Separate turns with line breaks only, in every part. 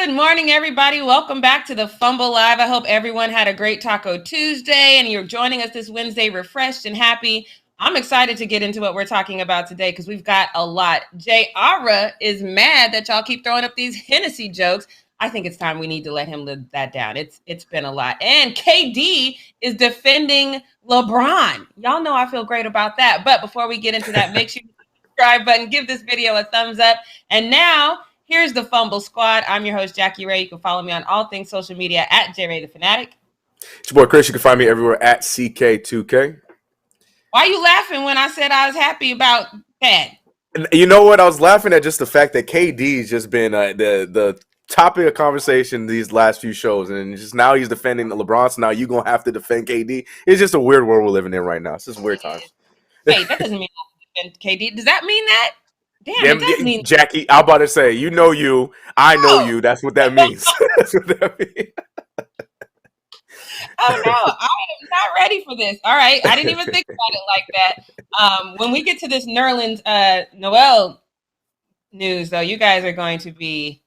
Good morning, everybody. Welcome back to the Fumble Live. I hope everyone had a great Taco Tuesday and you're joining us this Wednesday refreshed and happy. I'm excited to get into what we're talking about today because we've got a lot. Jay Ara is mad that y'all keep throwing up these Hennessy jokes. I think it's time we need to let him live that down. It's been a lot. And KD is defending LeBron. Y'all know I feel great about that. But before we get into that, make sure you hit the subscribe button, give this video a thumbs up. And now, here's the Fumble Squad. I'm your host, Jackie Ray. You can follow me on all things social media at JRay the Fanatic.
It's your boy Chris. You can find me everywhere at CK2K.
Why are you laughing when I said I was happy about that?
You know what? I was laughing at just the fact that KD's just been the topic of conversation these last few shows, and just now he's defending LeBron. So now you're gonna have to defend KD. It's just a weird world we're living in right now. It's just weird times.
Hey, that doesn't mean I have to defend KD. Does that mean that? Damn, it does mean
Jackie. I'm about to say, you know you, I know you. That's what that means. That's what that means.
Oh no, I am not ready for this. All right, I didn't even think about it like that. When we get to this NERLENS NOEL news, though, you guys are going to be.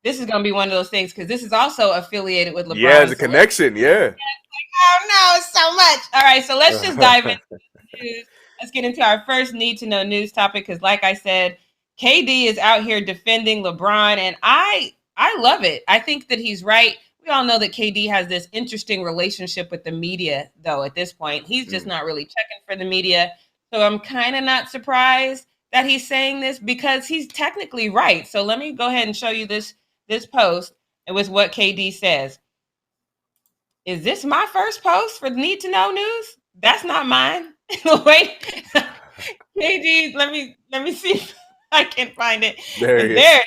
This is going to be one of those things because this is also affiliated with LeBron.
Yeah, it's a connection. Yeah.
Oh no, so much. All right, so let's just dive into the news. Let's get into our first need to know news topic because, like I said, KD is out here defending LeBron, and I love it. I think that he's right. We all know that KD has this interesting relationship with the media, though, at this point. He's just not really checking for the media. So I'm kind of not surprised that he's saying this because he's technically right. So let me go ahead and show you this post with what KD says. Is this my first post for Need to Know News? That's not mine. Wait. KD, let me see if I can find it.
There it is.
There.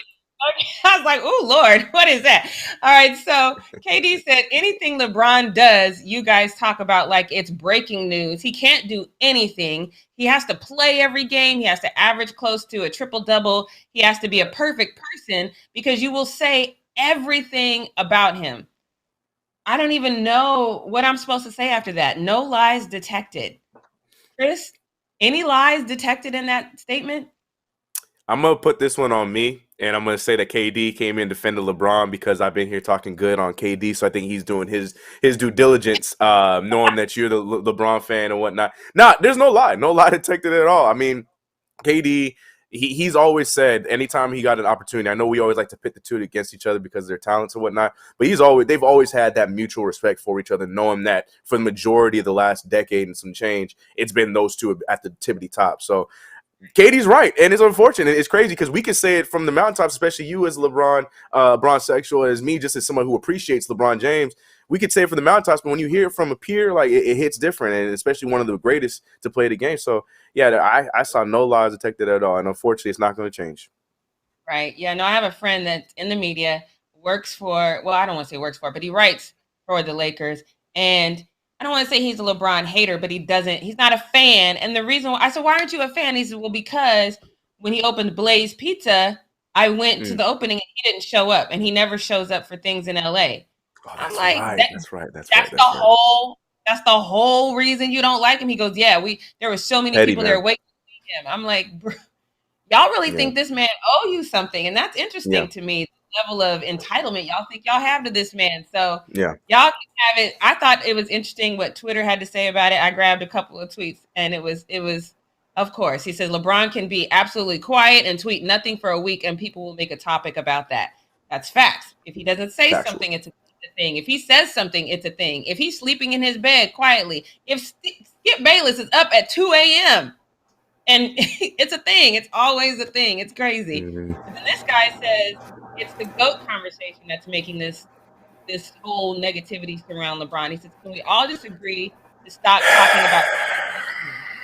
I was like, oh, Lord, what is that? All right, so KD said, anything LeBron does, you guys talk about like it's breaking news. He can't do anything. He has to play every game. He has to average close to a triple-double. He has to be a perfect person because you will say everything about him. I don't even know what I'm supposed to say after that. No lies detected. Chris, any lies detected in that statement?
I'm going to put this one on me, and I'm going to say that KD came in and defended LeBron because I've been here talking good on KD, so I think he's doing his due diligence, knowing that you're the LeBron fan and whatnot. Nah, there's no lie detected at all. I mean, KD, he's always said anytime he got an opportunity, I know we always like to pit the two against each other because of their talents and whatnot, but they've always had that mutual respect for each other, knowing that for the majority of the last decade and some change, it's been those two at the tippity top. So KD's right, and it's unfortunate. It's crazy because we can say it from the mountaintops, especially you as LeBron sexual, as me just as someone who appreciates LeBron James. We could say it from the mountaintops, but when you hear it from a peer, like it hits different, and especially one of the greatest to play the game. So, yeah, I saw no lies detected at all, and unfortunately, it's not going to change.
Right. Yeah, no, I have a friend that's in the media, works for, well, I don't want to say works for, but he writes for the Lakers, and I don't want to say he's a LeBron hater, but he's not a fan. And the reason why I said, why aren't you a fan? He said, well, because when he opened Blaze Pizza, I went to the opening and he didn't show up, and he never shows up for things in LA.
Oh,
I'm like,
right. That's right.
That's the whole reason you don't like him. He goes, yeah, there were so many people there waiting to see him. I'm like, y'all really think this man owe you something? And that's interesting to me. Level of entitlement y'all think y'all have to this man. So y'all can have it. I thought it was interesting what Twitter had to say about it. I grabbed a couple of tweets, and it was of course, he said LeBron can be absolutely quiet and tweet nothing for a week and people will make a topic about that. That's facts. If he doesn't say something, it's a thing. If he says something, it's a thing. If he's sleeping in his bed quietly, if Skip Bayless is up at 2 a.m. and it's a thing, it's always a thing. It's crazy. And then this guy says it's the GOAT conversation that's making this whole negativity surround LeBron. He says, can we all just agree to stop talking about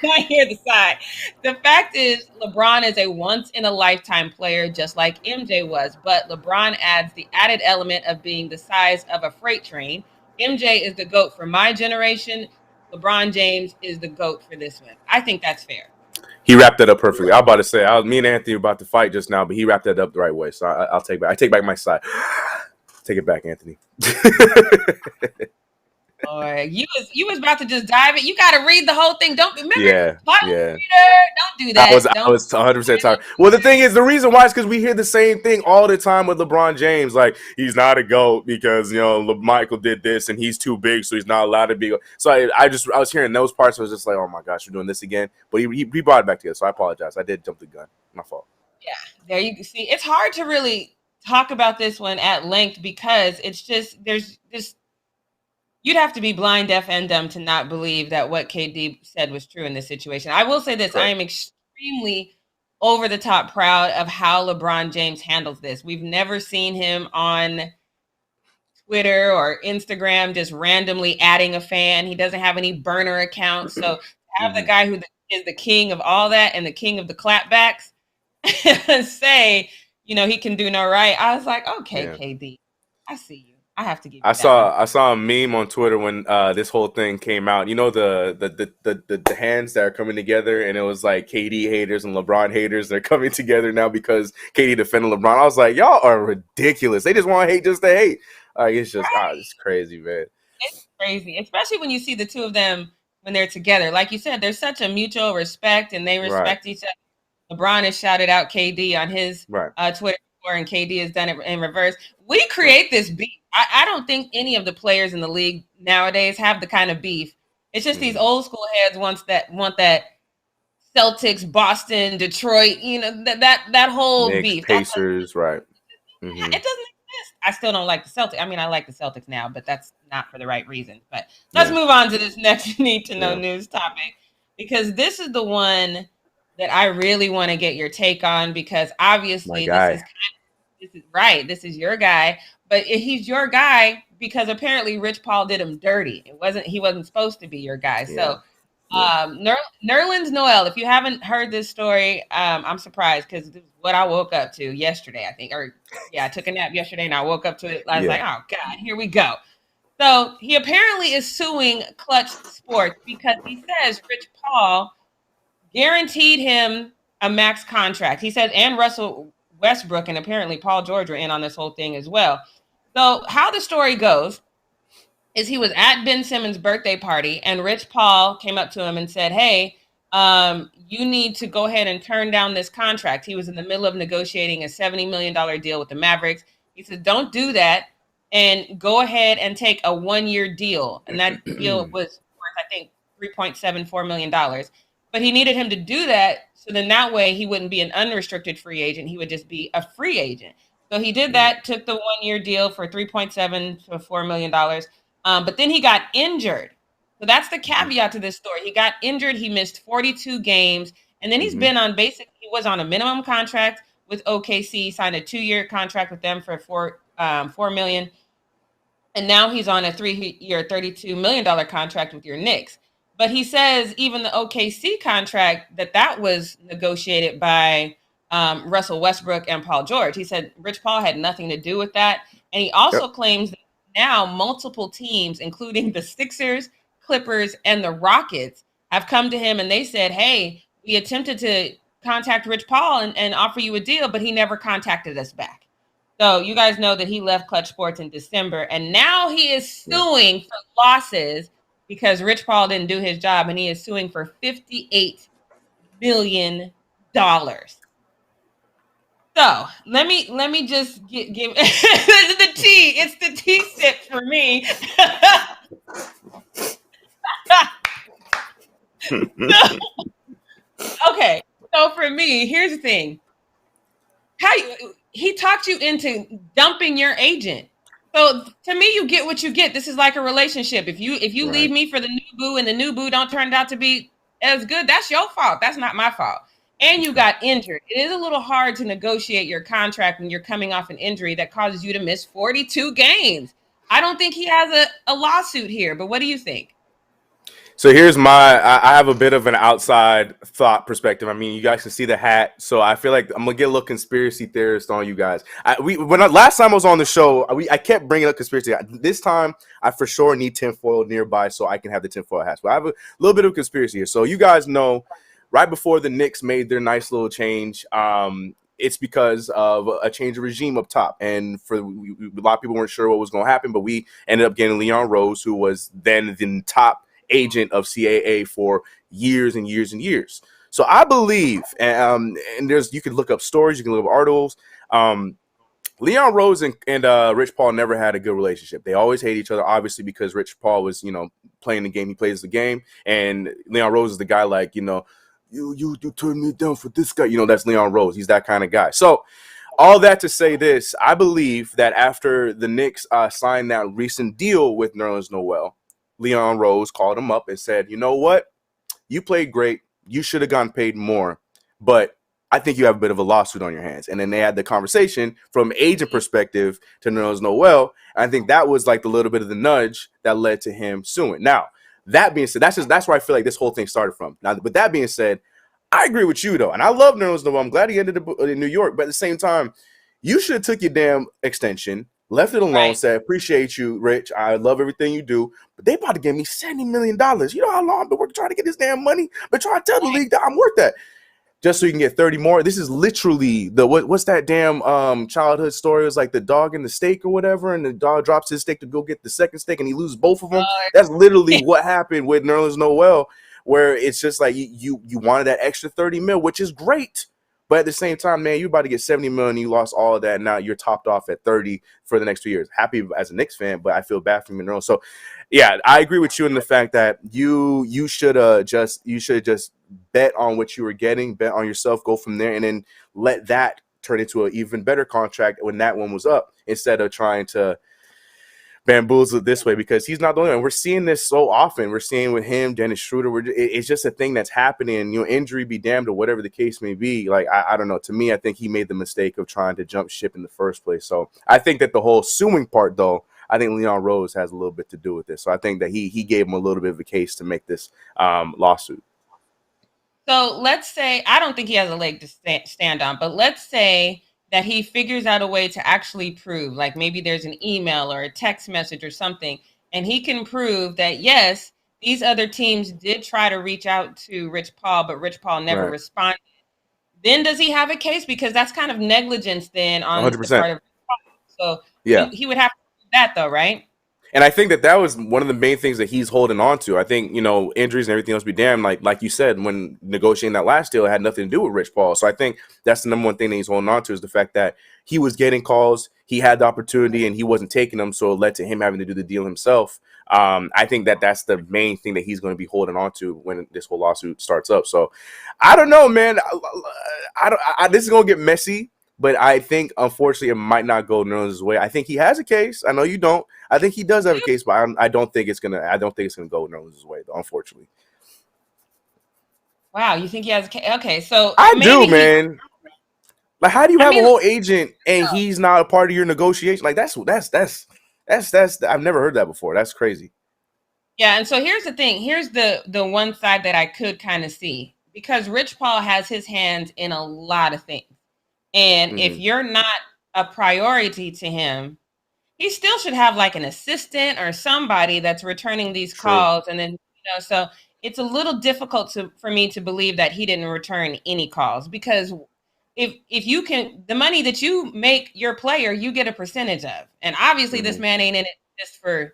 I hear the side. The fact is, LeBron is a once-in-a-lifetime player, just like MJ was, but LeBron adds the added element of being the size of a freight train. MJ is the GOAT for my generation. LeBron James is the GOAT for this one. I think that's fair.
He wrapped that up perfectly. I was about to say, me and Anthony were about to fight just now, but he wrapped that up the right way. So I take back my side. Take it back, Anthony.
Or you was about to just dive in. You got to read the whole thing. Don't remember.
Yeah.
Don't do that.
I was 100% tired. Well, the thing is, the reason why is because we hear the same thing all the time with LeBron James. Like, he's not a GOAT because, you know, Michael did this and he's too big, so he's not allowed to be. So I was hearing those parts. I was just like, oh my gosh, you're doing this again. But he brought it back together. So I apologize. I did jump the gun. My fault.
Yeah. There you see. It's hard to really talk about this one at length because it's just, there's just, you'd have to be blind, deaf, and dumb to not believe that what KD said was true in this situation. I will say this. Correct. I am extremely over the top proud of how LeBron James handles this. We've never seen him on Twitter or Instagram just randomly adding a fan. He doesn't have any burner accounts. So to have the guy who is the king of all that and the king of the clapbacks say, you know, he can do no right. I was like, okay, KD, I see you. I have to give you
I saw a meme on Twitter when this whole thing came out. You know, the hands that are coming together, and it was like KD haters and LeBron haters. They're coming together now because KD defended LeBron. I was like, y'all are ridiculous. They just want to hate just to hate. Like, it's just it's crazy, man.
It's crazy, especially when you see the two of them when they're together. Like you said, there's such a mutual respect, and they respect each other. LeBron has shouted out KD on his Twitter, and KD has done it in reverse. We create this beef. I don't think any of the players in the league nowadays have the kind of beef. It's just these old school heads want that Celtics, Boston, Detroit, you know, that whole
Knicks,
beef.
Pacers, right.
It doesn't exist. I still don't like the Celtics. I mean, I like the Celtics now, but that's not for the right reasons. But let's move on to this next need to know news topic, because this is the one that I really want to get your take on, because obviously this is your guy. But he's your guy because apparently Rich Paul did him dirty. He wasn't supposed to be your guy. So NERLENS NOEL, if you haven't heard this story, I'm surprised because this is what I woke up to yesterday, I think. I took a nap yesterday and I woke up to it. I was like, oh God, here we go. So he apparently is suing Clutch Sports because he says Rich Paul guaranteed him a max contract. He says, and Russell Westbrook and apparently Paul George were in on this whole thing as well. So how the story goes is he was at Ben Simmons' birthday party and Rich Paul came up to him and said, hey, you need to go ahead and turn down this contract. He was in the middle of negotiating a $70 million deal with the Mavericks. He said, don't do that and go ahead and take a 1-year deal. And that deal was worth, I think, $3.74 million. But he needed him to do that so then that way he wouldn't be an unrestricted free agent. He would just be a free agent. So he did that, took the 1-year deal for $3.74 million. But then he got injured. So that's the caveat to this story. He got injured. He missed 42 games. And then he's been on he was on a minimum contract with OKC, signed a 2-year contract with them for $4 million. And now he's on a 3-year, $32 million contract with your Knicks. But he says even the OKC contract, that was negotiated by Russell Westbrook and Paul George. He said Rich Paul had nothing to do with that. And he also claims that now multiple teams, including the Sixers, Clippers, and the Rockets, have come to him and they said, hey, we attempted to contact Rich Paul and offer you a deal, but he never contacted us back. So you guys know that he left Clutch Sports in December, and now he is suing for losses because Rich Paul didn't do his job, and he is suing for $58 million. So let me just give the tea. It's the tea sip for me. Okay, so for me, here's the thing. He talked you into dumping your agent. So to me, you get what you get. This is like a relationship. If you leave me for the new boo and the new boo don't turn out to be as good, that's your fault. That's not my fault. And you got injured. It is a little hard to negotiate your contract when you're coming off an injury that causes you to miss 42 games. I don't think he has a lawsuit here, but what do you think?
So here's I have a bit of an outside thought perspective. I mean, you guys can see the hat, so I feel like I'm gonna get a little conspiracy theorist on you guys. Last time I was on the show, I kept bringing up conspiracy. This time, I for sure need tinfoil nearby so I can have the tinfoil hat. So I have a little bit of conspiracy here. So you guys know, right before the Knicks made their nice little change, it's because of a change of regime up top. And for a lot of people weren't sure what was going to happen, but we ended up getting Leon Rose, who was then the top agent of CAA for years and years and years. So I believe, and there's, you can look up stories, you can look up articles. Leon Rose and Rich Paul never had a good relationship. They always hate each other, obviously, because Rich Paul was, playing the game. He plays the game. And Leon Rose is the guy like, you turned me down for this guy. That's Leon Rose. He's that kind of guy. So all that to say this, I believe that after the Knicks signed that recent deal with Nerlens Noel, Leon Rose called him up and said, you know what? You played great. You should have gotten paid more. But I think you have a bit of a lawsuit on your hands. And then they had the conversation from agent perspective to Nerlens Noel. I think that was like the little bit of the nudge that led to him suing. Now, that being said, that's where I feel like this whole thing started from. Now, but that being said, I agree with you, though. And I love Nerlens Noel. I'm glad he ended up in New York. But at the same time, you should have took your damn extension, left it alone, right. Said, appreciate you, Rich. I love everything you do. But they about to give me $70 million. You know how long I've been working trying to get this damn money? But trying to tell the league that I'm worth that. Just so you can get 30 more. This is literally what's that damn childhood story? It was like the dog and the steak or whatever, and the dog drops his steak to go get the second steak, and he loses both of them. That's literally what happened with Nerlens Noel, where it's just like you wanted that extra 30 mil, which is great. But at the same time, man, you're about to get 70 million, you lost all of that, and now you're topped off at 30 for the next 2 years. Happy as a Knicks fan, but I feel bad for him in Nerlens. So yeah, I agree with you in the fact that you should just bet on what you were getting, bet on yourself, go from there, and then let that turn into an even better contract when that one was up, instead of trying to bamboozle it this way, because he's not the only one. We're seeing this so often. We're seeing with him, Dennis Schroeder. It's just a thing that's happening. Injury be damned, or whatever the case may be. Like I don't know. To me, I think he made the mistake of trying to jump ship in the first place. So I think that the whole suing part, though, I think Leon Rose has a little bit to do with this. So I think that he gave him a little bit of a case to make this lawsuit.
So let's say, I don't think he has a leg to stand on, but let's say that he figures out a way to actually prove, like maybe there's an email or a text message or something, and he can prove that, yes, these other teams did try to reach out to Rich Paul, but Rich Paul never responded. Then does he have a case? Because that's kind of negligence then on 100%. The part of Rich Paul. So yeah, he would have to do that, though, right?
And I think that was one of the main things that he's holding on to. I think, injuries and everything else be damned. Like you said, when negotiating that last deal, it had nothing to do with Rich Paul. So I think that's the number one thing that he's holding on to, is the fact that he was getting calls, he had the opportunity, and he wasn't taking them. So it led to him having to do the deal himself. I think that's the main thing that he's going to be holding on to when this whole lawsuit starts up. So I don't know, man. This is going to get messy. But I think, unfortunately, it might not go Nerlens' way. I think he has a case. I know you don't. I think he does have a case, but I don't think it's gonna. I don't think it's gonna go Nerlens' way, though, unfortunately.
Wow, you think he has a case? Okay, so
I do, man. Like, how do you have a whole agent and he's not a part of your negotiation? Like, that's. I've never heard that before. That's crazy.
Yeah, and so here's the thing. Here's the one side that I could kind of see, because Rich Paul has his hands in a lot of things. And if you're not a priority to him, he still should have like an assistant or somebody that's returning these calls. And then, so it's a little difficult for me to believe that he didn't return any calls, because if you can, the money that you make your player, you get a percentage of. And obviously this man ain't in it just for,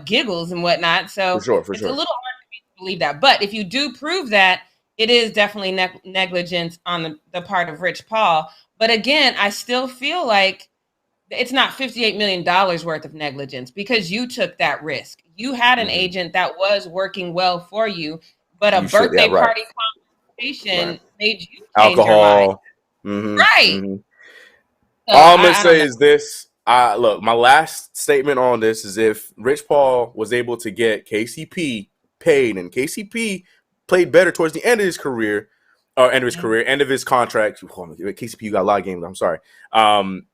giggles and whatnot. So it's a little hard for me to believe that. But if you do prove that, it is definitely negligence on the part of Rich Paul. But again, I still feel like it's not $58 million worth of negligence, because you took that risk. You had an agent that was working well for you, but a birthday party conversation made you change
alcohol.
Your mind. Right.
So all I'm going to say is this. Look, my last statement on this is, if Rich Paul was able to get KCP paid, and KCP played better towards the end of his career, end of his contract. KCP, you got a lot of games. I'm sorry.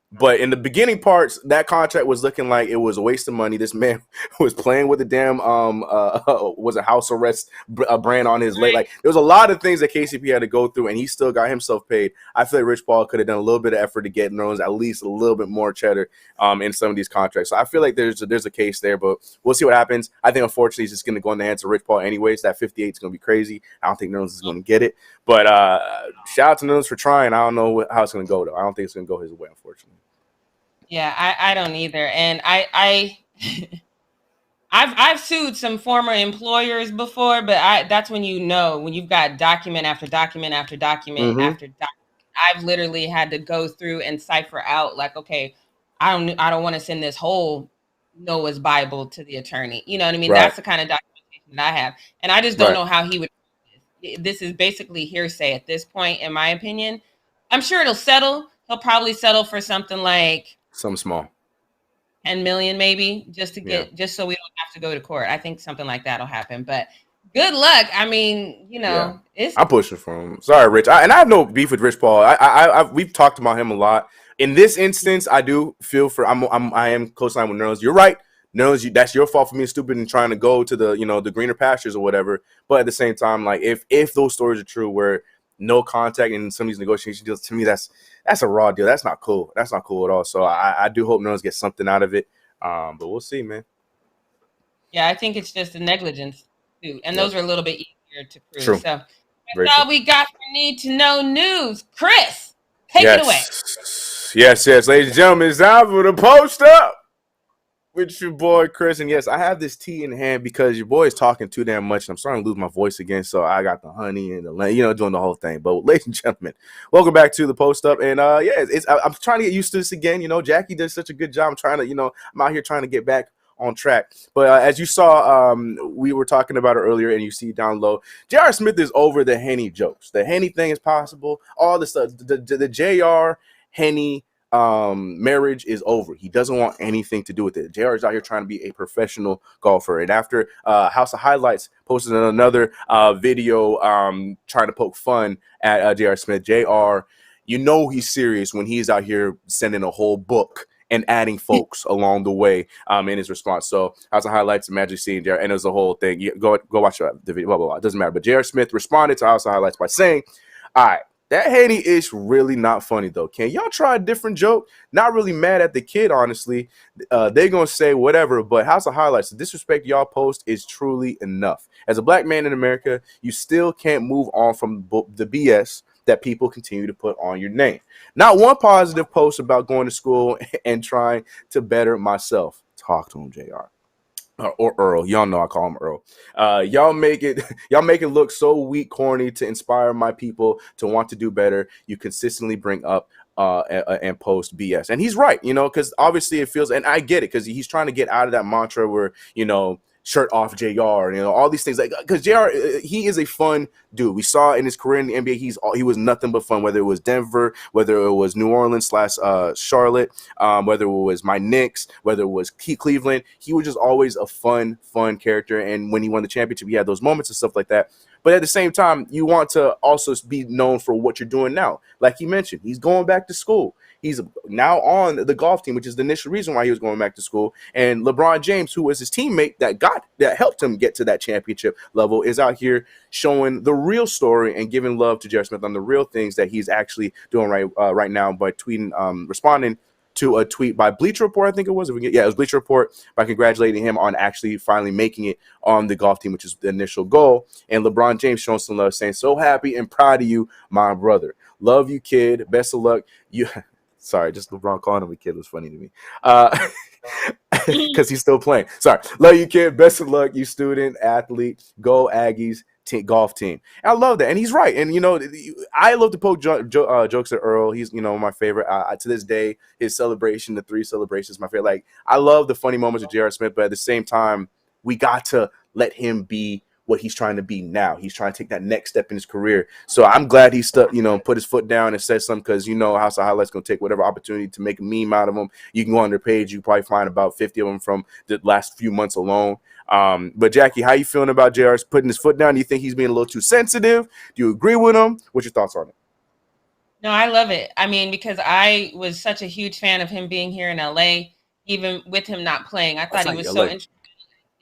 But in the beginning parts, that contract was looking like it was a waste of money. This man was playing with a damn was a house arrest brand on his leg. Like there was a lot of things that KCP had to go through, and he still got himself paid. I feel like Rich Paul could have done a little bit of effort to get Nerlens at least a little bit more cheddar in some of these contracts. So I feel like there's a case there, but we'll see what happens. I think unfortunately it's just going to go in the hands of Rich Paul anyways. That 58 is going to be crazy. I don't think Nerlens is going to get it, but shout out to Nerlens for trying. I don't know how it's going to go though. I don't think it's going to go his way, unfortunately.
Yeah, I don't either. And I've sued some former employers before, but that's when when you've got document after document after document after document. I've literally had to go through and cipher out like, okay, I don't want to send this whole Noah's Bible to the attorney. You know what I mean? Right. That's the kind of documentation that I have. And I just don't know how he would. This is basically hearsay at this point, in my opinion. I'm sure it'll settle. He'll probably settle for something like
something small,
10 million maybe, just to get just so we don't have to go to court. I think something like that'll happen. But good luck. I mean,
I'm pushing for him. Sorry, Rich. I have no beef with Rich Paul. We've talked about him a lot. In this instance, I do feel for I am co-signing with Nerlens. You're right. Nerlens, that's your fault for being stupid and trying to go to the greener pastures or whatever. But at the same time, like if those stories are true, where no contact in some of these negotiation deals, to me that's a raw deal. That's not cool. That's not cool at all. So I do hope Nerlens gets something out of it. But we'll see, man.
Yeah, I think it's just a negligence too, and those are a little bit easier to prove.
True.
So that's all we got for Need to Know News. Chris, take it away.
Yes, ladies and gentlemen, it's time for the post up with your boy Chris. And yes, I have this tea in hand because your boy is talking too damn much and I'm starting to lose my voice again. So I got the honey and the doing the whole thing. But ladies and gentlemen, welcome back to the post up. And I'm trying to get used to this again. Jackie does such a good job. I'm trying to, I'm out here trying to get back on track. But as you saw, we were talking about it earlier, and you see down low, J.R. Smith is over the Henny jokes. The Henny thing is possible. All the stuff, the J.R. Henny marriage is over. He doesn't want anything to do with it. JR is out here trying to be a professional golfer. And after House of Highlights posted another video trying to poke fun at JR Smith, JR, he's serious when he's out here sending a whole book and adding folks along the way in his response. So House of Highlights, Magic seeing JR, and it was the whole thing. Go watch the video, blah, blah, blah. It doesn't matter. But JR Smith responded to House of Highlights by saying, all right, that Henny is really not funny, though. Can y'all try a different joke? Not really mad at the kid, honestly. They're going to say whatever, but House of Highlights, the disrespect y'all post is truly enough. As a black man in America, you still can't move on from the BS that people continue to put on your name. Not one positive post about going to school and trying to better myself. Talk to him, JR. Or Earl, y'all know I call him Earl. Y'all make it look so weak, corny to inspire my people to want to do better. You consistently bring up and post BS, and he's right, because obviously it feels, and I get it, because he's trying to get out of that mantra where shirt off JR, all these things, like, because JR, he is a fun dude. We saw in his career in the NBA, he was nothing but fun, whether it was Denver, whether it was New Orleans / Charlotte, whether it was my Knicks, whether it was Cleveland, he was just always a fun character. And when he won the championship, he had those moments and stuff like that. But at the same time, you want to also be known for what you're doing now. Like he mentioned, he's going back to school. He's now on the golf team, which is the initial reason why he was going back to school. And LeBron James, who was his teammate that helped him get to that championship level, is out here showing the real story and giving love to J.R. Smith on the real things that he's actually doing right now by tweeting, responding to a tweet by Bleacher Report, I think it was. It was Bleacher Report, by congratulating him on actually finally making it on the golf team, which is the initial goal. And LeBron James showing some love, saying, "So happy and proud of you, my brother. Love you, kid. Best of luck." Sorry, just LeBron calling him a kid was funny to me. Because he's still playing. Sorry. Love you, kid. Best of luck, you student, athlete. Go Aggies. Golf team. And I love that. And he's right. And, I love to poke jokes at Earl. He's, my favorite. To this day, his celebration, the 3 celebrations, my favorite. Like, I love the funny moments of J.R. Smith, but at the same time, we got to let him be what he's trying to be now. He's trying to take that next step in his career. So I'm glad he put his foot down and said something, because House of Highlights going to take whatever opportunity to make a meme out of him. You can go on their page. You probably find about 50 of them from the last few months alone. But Jackie, how you feeling about JR's putting his foot down? Do you think he's being a little too sensitive? Do you agree with him? What's your thoughts on it?
No, I love it. I mean, because I was such a huge fan of him being here in LA, even with him not playing. I thought he was so interesting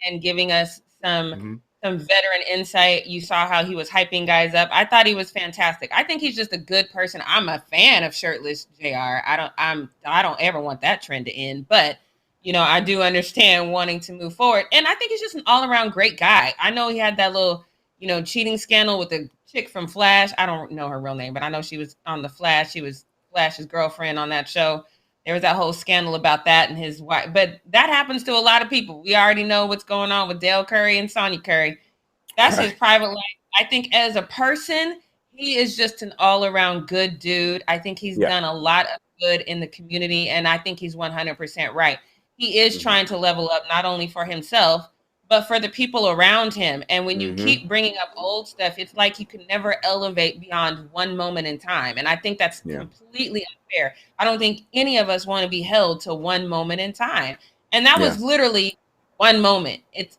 and giving us some veteran insight. You saw how he was hyping guys up. I thought he was fantastic. I think he's just a good person. I'm a fan of shirtless JR. I don't ever want that trend to end, but you know, I do understand wanting to move forward. And I think he's just an all-around great guy. I know he had that little, you know, cheating scandal with the chick from Flash. I don't know her real name, but I know she was on the Flash. She was Flash's girlfriend on that show. There was that whole scandal about that and his wife. But that happens to a lot of people. We already know what's going on with Dale Curry and Sonya Curry. That's his private life. I think as a person, he is just an all-around good dude. I think he's done a lot of good in the community, and I think he's 100% right. He is trying to level up not only for himself, but for the people around him. And when you keep bringing up old stuff, it's like you can never elevate beyond one moment in time. And I think that's completely unfair. I don't think any of us want to be held to one moment in time. And that was literally one moment. It's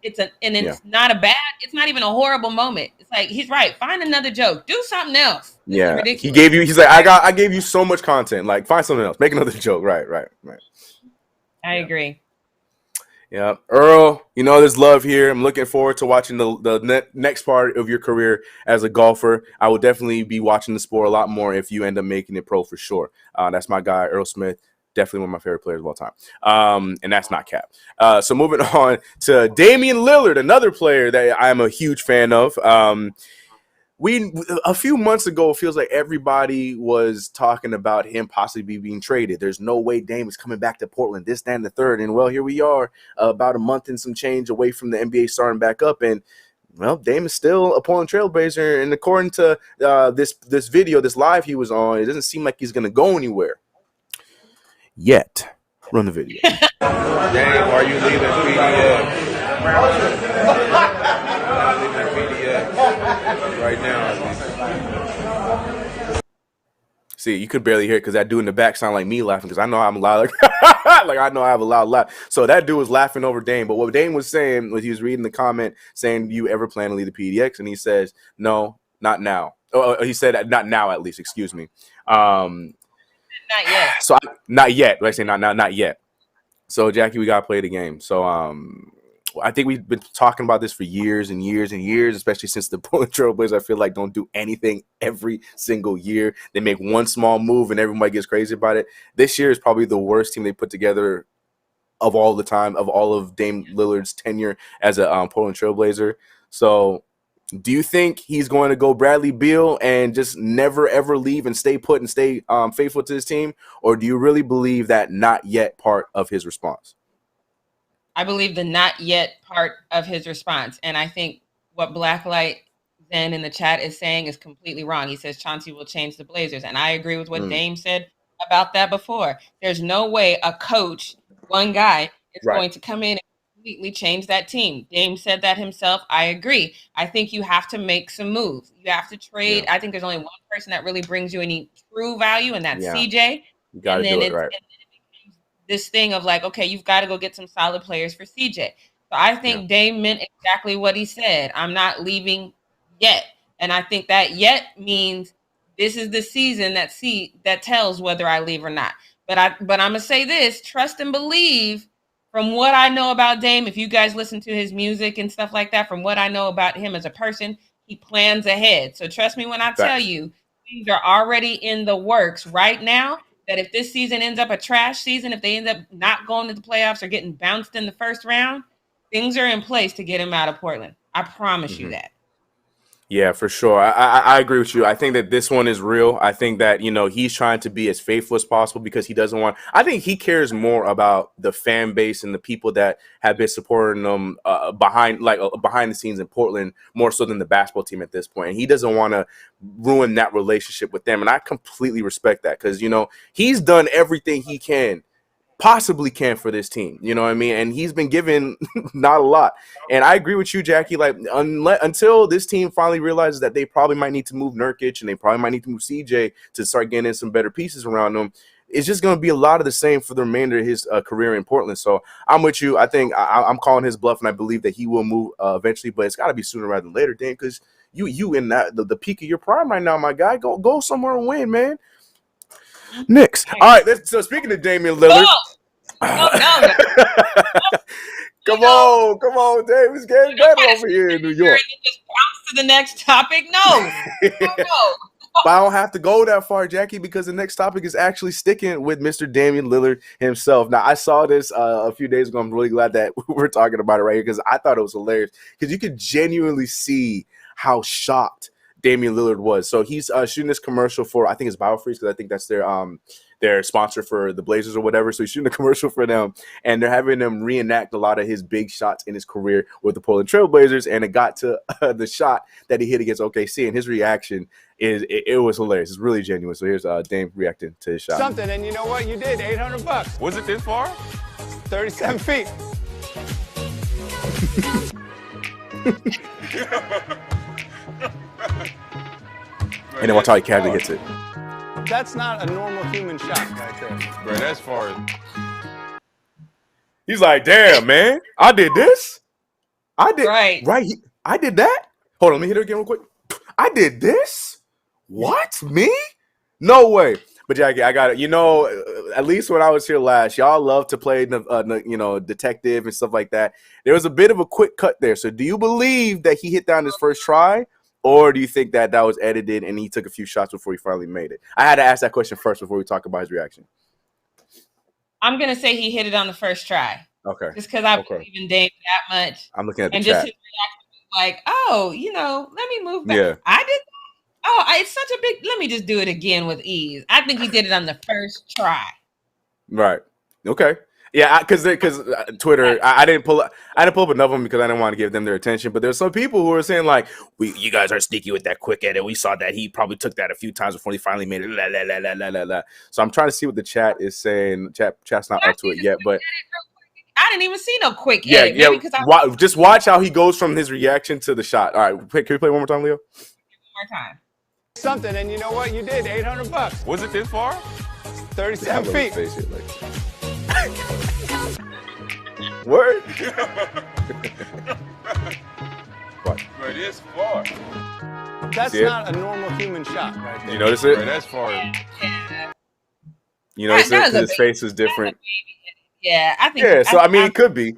not a bad, it's not even a horrible moment. It's like, he's right. Find another joke. Do something else. This is ridiculous.
He's like, I gave you so much content. Like, find something else. Make another joke. Right.
I agree.
Yeah, Earl, you know there's love here. I'm looking forward to watching the next part of your career as a golfer. I will definitely be watching the sport a lot more if you end up making it pro for sure. That's my guy, Earl Smith. Definitely one of my favorite players of all time. And that's not cap. So moving on to Damian Lillard, another player that I'm a huge fan of. A few months ago, it feels like everybody was talking about him possibly being traded. There's no way Dame is coming back to Portland, this, that, and the third. And, well, here we are about a month and some change away from the NBA starting back up. And, well, Dame is still a Portland Trailblazer. And according to this video, this live he was on, it doesn't seem like he's going to go anywhere yet. Run the video.
Dame, are you leaving PDX? Right now.
See, you could barely hear it because that dude in the back sounded like me laughing because I know I'm loud. Like I know I have a loud laugh. So that dude was laughing over Dame. But what Dame was saying was he was reading the comment saying, "Do you ever plan to leave the PDX?" And he says, "No, not now." Oh, he said, "Not now, at least." Excuse me.
Not yet.
So not yet. I say not now, not yet. So Jackie, we gotta play the game. So I think we've been talking about this for years and years and years, especially since the Portland Trailblazers, I feel like, don't do anything every single year. They make one small move and everybody gets crazy about it. This year is probably the worst team they put together of all the time, of all of Dame Lillard's tenure as a Portland Trailblazer. So do you think he's going to go Bradley Beal and just never, ever leave and stay put and stay faithful to his team? Or do you really believe that not yet part of his response?
I believe the not yet part of his response. And I think what Blacklight Zen in the chat is saying is completely wrong. He says Chauncey will change the Blazers. And I agree with what Dame said about that before. There's no way a coach, one guy, is going to come in and completely change that team. Dame said that himself. I agree. I think you have to make some moves. You have to trade. I think there's only one person that really brings you any true value, and that's CJ.
You got to do it right.
This thing of like, okay, you've got to go get some solid players for CJ. So I think Dame meant exactly what he said. I'm not leaving yet. And I think that yet means this is the season that tells whether I leave or not. But I'm going to say this, trust and believe from what I know about Dame. If you guys listen to his music and stuff like that, from what I know about him as a person, he plans ahead. So trust me when I tell you, things are already in the works right now. That if this season ends up a trash season, if they end up not going to the playoffs or getting bounced in the first round, things are in place to get him out of Portland. I promise you that.
Yeah, for sure. I agree with you. I think that this one is real. I think that, you know, he's trying to be as faithful as possible because he doesn't want – I think he cares more about the fan base and the people that have been supporting them behind the scenes in Portland more so than the basketball team at this point. And he doesn't want to ruin that relationship with them. And I completely respect that because, you know, he's done everything he possibly can for this team, you know what I mean? And he's been given not a lot. And I agree with you, Jackie. Like until this team finally realizes that they probably might need to move Nurkic and they probably might need to move CJ to start getting in some better pieces around them, it's just going to be a lot of the same for the remainder of his career in Portland. So I'm with you. I think I'm calling his bluff, and I believe that he will move eventually, but it's got to be sooner rather than later, Dan, because you in the peak of your prime right now, my guy. Go somewhere and win, man. Knicks. All right. So speaking of Damian Lillard.
No.
Come on, Dave. It's getting better over here in New York.
Just bounce to the next topic. No.
But I don't have to go that far, Jackie, because the next topic is actually sticking with Mr. Damian Lillard himself. Now, I saw this a few days ago. I'm really glad that we're talking about it right here because I thought it was hilarious because you could genuinely see how shocked Damian Lillard was. So he's shooting this commercial for, I think it's BioFreeze because I think that's their sponsor for the Blazers or whatever. So he's shooting a commercial for them, and they're having them reenact a lot of his big shots in his career with the Portland Trail Blazers, and it got to the shot that he hit against OKC, and his reaction it was hilarious. It's really genuine. So here's Dame reacting to his shot.
Something, and you know what? You did $800.
Was it this far?
37 feet.
And then watch how he casually hits it.
That's not a normal human shot right there.
Bro, that's far.
He's like, damn, man, I did this. I did
right.
I did that. Hold on, let me hit it again real quick. I did this. What? Me? No way. But Jackie, I got it. You know, at least when I was here last, y'all love to play, detective and stuff like that. There was a bit of a quick cut there. So do you believe that he hit that on his first try? Or do you think that was edited and he took a few shots before he finally made it? I had to ask that question first before we talk about his reaction.
I'm going to say he hit it on the first try.
Okay.
Just because I believe in Dame that much.
I'm looking at the
and
chat.
just his reaction was like, let me move back.
Yeah.
I did that. Oh, it's such a big, let me just do it again with ease. I think he did it on the first try.
Right. Okay. Yeah, because Twitter, I didn't pull up enough of them because I didn't want to give them their attention. But there's some people who are saying like, you guys are sneaky with that quick edit. We saw that he probably took that a few times before he finally made it. La, la, la, la, la, la. So I'm trying to see what the chat is saying. Chat's not up to it yet, but
I didn't even see no quick edit.
Yeah. Just watch how he goes from his reaction to the shot. All right, can we play one more time, Leo?
One more time.
Something, and you know what? You did $800.
Was it this far?
37 feet.
Word? What?
Bro, this far.
That's not a normal human shot right there.
You
notice it?
Bro, that's far.
You notice it? His face is different.
Yeah, I think.
Yeah, so I mean, it could be.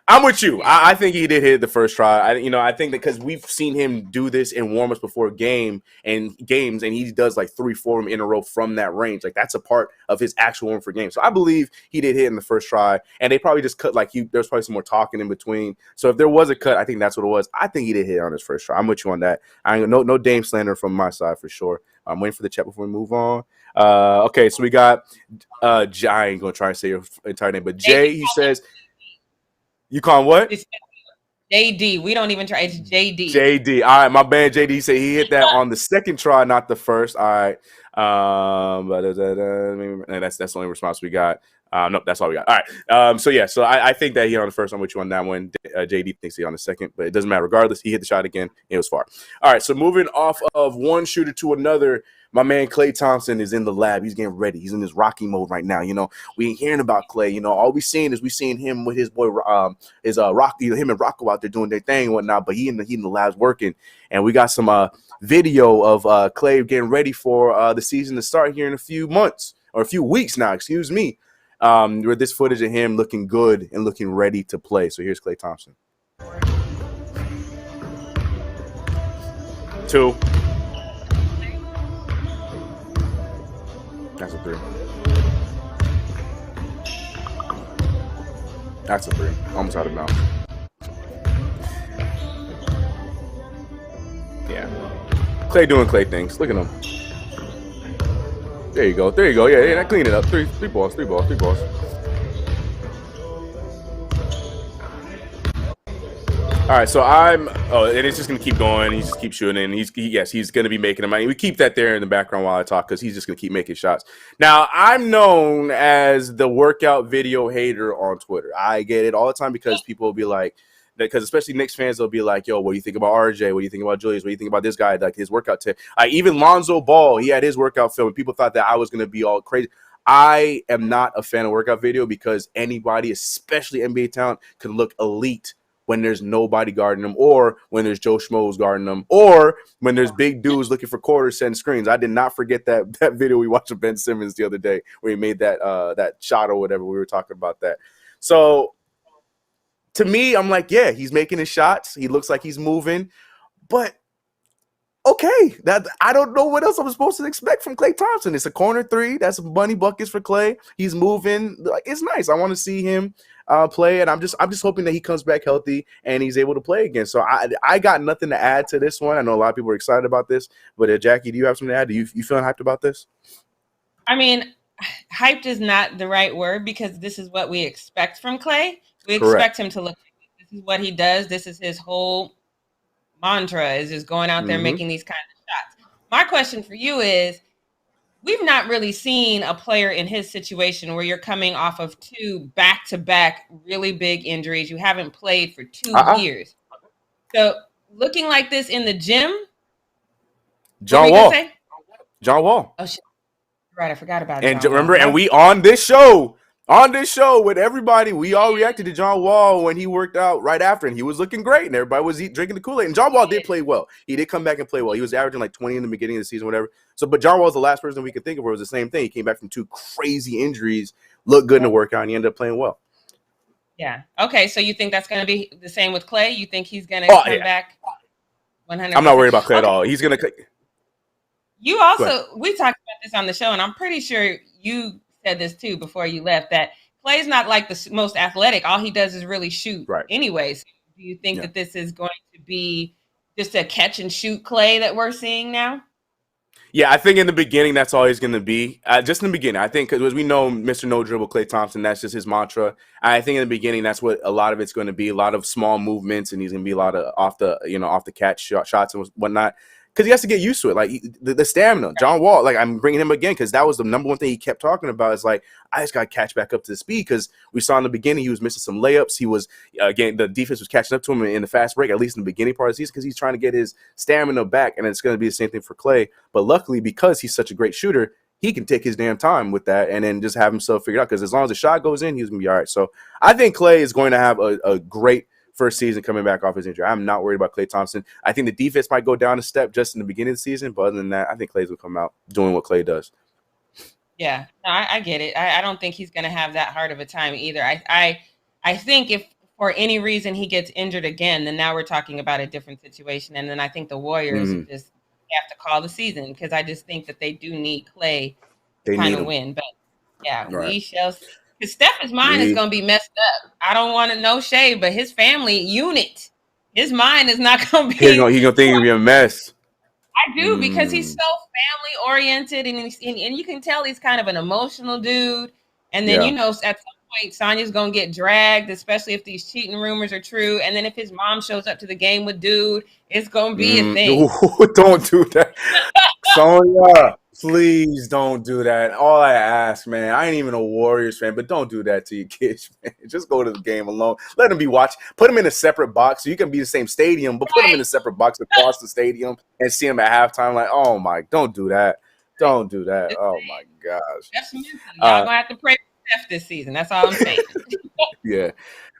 I'm with you. I think he did hit the first try. I think that because we've seen him do this in warmups before games, and he does like 3-4 of them in a row from that range. Like that's a part of his actual warm for games. So I believe he did hit in the first try, and they probably just cut there's probably some more talking in between. So if there was a cut, I think that's what it was. I think he did hit on his first try. I'm with you on that. No Dame slander from my side for sure. I'm waiting for the chat before we move on. Okay, so we got I ain't gonna try and say your entire name, but Jay, he says. You call him what?
It's JD. We don't even try. It's JD.
JD. All right, my man JD said he hit that on the second try, not the first. All right. That's the only response we got. Nope, that's all we got. All right. So I think that he hit on the first. I'm with you on that one. JD thinks he hit on the second, but it doesn't matter. Regardless, he hit the shot again. It was far. All right. So moving off of one shooter to another. My man KLAY Thompson is in the lab. He's getting ready. He's in this Rocky mode right now. You know, we ain't hearing about KLAY. You know, all we seeing him with his boy, Rocky, him and Rocco out there doing their thing and whatnot. But he in the labs working, and we got some video of KLAY getting ready for the season to start here in a few months or a few weeks now. Excuse me. With this footage of him looking good and looking ready to play. So here's KLAY Thompson. 2. That's a 3. That's a 3. Almost out of bounds. Yeah. KLAY doing KLAY things. Look at him. There you go. Yeah, clean it up. Three balls. All right, so and it's just gonna keep going. He just keeps shooting, and he's gonna be making them. I mean, we keep that there in the background while I talk because he's just gonna keep making shots. Now, I'm known as the workout video hater on Twitter. I get it all the time because people will be like, because especially Knicks fans, they'll be like, "Yo, what do you think about RJ? What do you think about Julius? What do you think about this guy? Like his workout tip." Even Lonzo Ball, he had his workout film, and people thought that I was gonna be all crazy. I am not a fan of workout video because anybody, especially NBA talent, can look elite when there's nobody guarding them, or when there's Joe Schmoes guarding them, or when there's big dudes looking for quarters, setting screens. I did not forget that video we watched of Ben Simmons the other day where he made that shot or whatever. We were talking about that. So to me, I'm like, yeah, he's making his shots. He looks like he's moving, but okay, that I don't know what else I'm supposed to expect from Klay Thompson. It's a corner three. That's money buckets for Klay. He's moving. Like, it's nice. I want to see him play, and I'm just hoping that he comes back healthy and he's able to play again. So I got nothing to add to this one. I know a lot of people are excited about this, but Jackie, do you have something to add? You feeling hyped about this?
I mean, hyped is not the right word because this is what we expect from Klay. We expect him to look. This is what he does. This is his whole mantra, is just going out there making these kind of shots. My question for you is, we've not really seen a player in his situation where you're coming off of 2 back-to-back really big injuries. You haven't played for 2 years. So looking like this in the gym.
John Wall. John Wall.
Oh shit. Right, I forgot about it.
And remember, and we on this show with everybody, we all reacted to John Wall when he worked out right after, and he was looking great, and everybody was drinking the Kool-Aid. And John Wall did play well. He did come back and play well. He was averaging like 20 in the beginning of the season, whatever. So, but John Wall was the last person we could think of where it was the same thing. He came back from 2 crazy injuries, looked good in the workout, and he ended up playing well.
Yeah. Okay, so you think that's going to be the same with Klay? You think he's going to come back 100%?
I'm not worried about Klay at all. He's going to.
You also, we talked about this on the show, and I'm pretty sure you said this too before you left, that Klay's not like the most athletic. All he does is really shoot.
Right.
Anyways, do you think that this is going to be just a catch and shoot Klay that we're seeing now?
Yeah, I think in the beginning that's all he's going to be. Just in the beginning, I think, because we know Mr. No Dribble Klay Thompson, that's just his mantra. I think in the beginning that's what a lot of it's going to be. A lot of small movements, and he's going to be a lot of off the catch shots and whatnot. Because he has to get used to it, like the stamina. John Wall, like, I'm bringing him again because that was the number one thing he kept talking about. Is like, I just got to catch back up to the speed, because we saw in the beginning he was missing some layups. He was again, the defense was catching up to him in the fast break, at least in the beginning part of the season, because he's trying to get his stamina back, and it's going to be the same thing for Klay. But luckily, because he's such a great shooter, he can take his damn time with that and then just have himself figured out. Because as long as the shot goes in, he's gonna be all right. So I think Klay is going to have a great first season coming back off his injury. I'm not worried about Klay Thompson. I think the defense might go down a step just in the beginning of the season, but other than that, I think Klay's will come out doing what Klay does.
Yeah, no, I get it. I don't think he's going to have that hard of a time either. I think if for any reason he gets injured again, then now we're talking about a different situation. And then I think the Warriors just have to call the season, because I just think that they do need Klay to kind of win. But yeah, we shall see. Because Steph's mind is going to be messed up. I don't want to know shade, but his family unit, his mind is not going to be.
He's going to think it'll be a mess.
I do, because he's so family oriented, and you can tell he's kind of an emotional dude. And then, at some point, Sonya's going to get dragged, especially if these cheating rumors are true. And then if his mom shows up to the game with dude, it's going to be a thing.
Don't do that. Sonya, please don't do that. All I ask, man, I ain't even a Warriors fan, but don't do that to your kids, man. Just go to the game alone. Let them be watching. Put them in a separate box so you can be the same stadium, but put them in a separate box across the stadium and see them at halftime. Like, oh my, don't do that. Don't do that. Oh my gosh.
Y'all gonna have to pray for Steph this season. That's all I'm saying.
Yeah.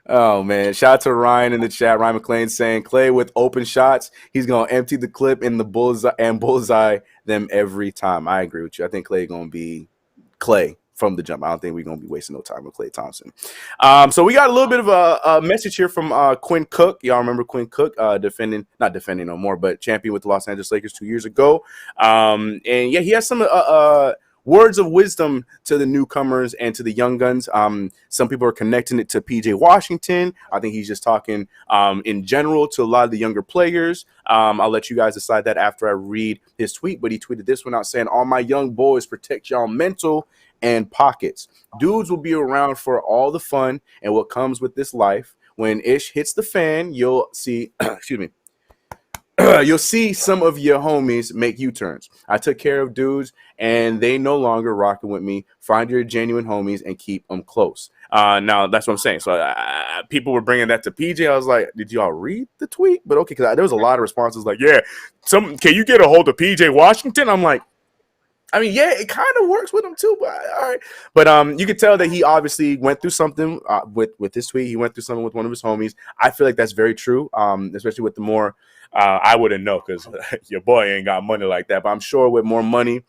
Oh man, shout out to Ryan in the chat. Ryan McClain saying Klay with open shots, he's gonna empty the clip in the bullseye them every time. I agree with you. I think Klay gonna be Klay from the jump. I don't think we're gonna be wasting no time with Klay Thompson. So we got a little bit of a message here from Quinn Cook. Y'all remember Quinn Cook, not defending no more, but champion with the Los Angeles Lakers 2 years ago. And yeah, he has some words of wisdom to the newcomers and to the young guns. Some people are connecting it to PJ Washington. I think he's just talking in general to a lot of the younger players. I'll let you guys decide that after I read his tweet, but he tweeted this one out saying, all my young boys, protect y'all mental and pockets. Dudes will be around for all the fun and what comes with this life. When ish hits the fan, you'll see, excuse me, you'll see some of your homies make U-turns. I took care of dudes, and they no longer rocking with me. Find your genuine homies and keep them close. Now, that's what I'm saying. So people were bringing that to PJ. I was like, did y'all read the tweet? But okay, because there was a lot of responses like, yeah, can you get a hold of PJ Washington? I'm like, I mean, yeah, it kind of works with him too, but all right. But you could tell that he obviously went through something with this tweet. He went through something with one of his homies. I feel like that's very true, especially with the more. I wouldn't know because your boy ain't got money like that. But I'm sure with more money,